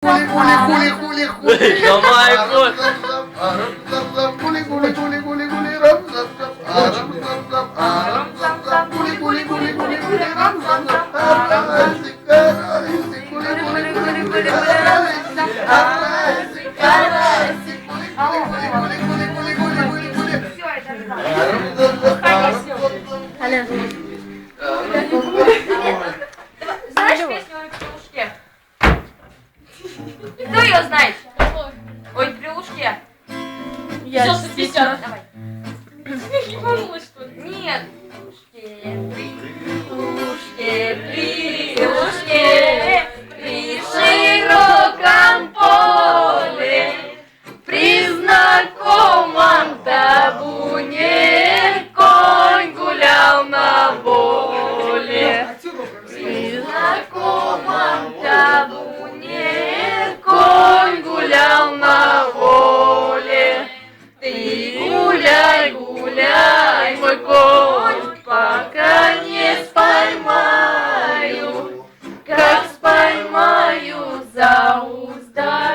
Хули-хули-хули-хули-хули. Давай, вот. Знаешь песню «Ой, при ушке»? Кто ее знает? Ой, при ушке. Я Всё, действительно... Давай. Не помнила, что ли? Нет. При ушке, при широком поле, при знакомом табуне конь гулял на воле. При знакомом табуне конь гулял на воле. Ты гуляй, гуляй, мой конь, пока не споймаю, как споймаю, зауздай.